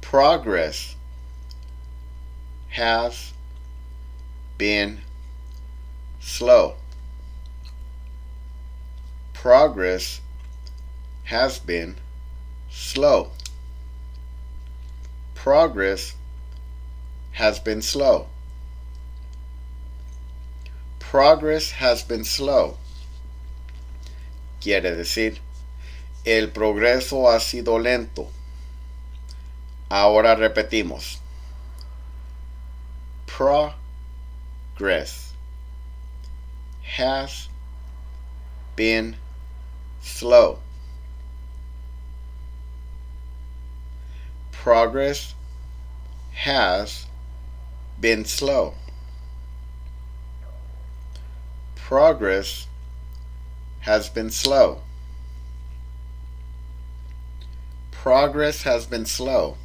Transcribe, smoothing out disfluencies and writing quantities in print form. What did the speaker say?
Progress has been slow. Progress has been slow. Progress has been slow. Progress has been slow. Quiere decir, el progreso ha sido lento. Ahora repetimos. Progress has been slow. Progress has been slow. Progress has been slow. Progress has been slow.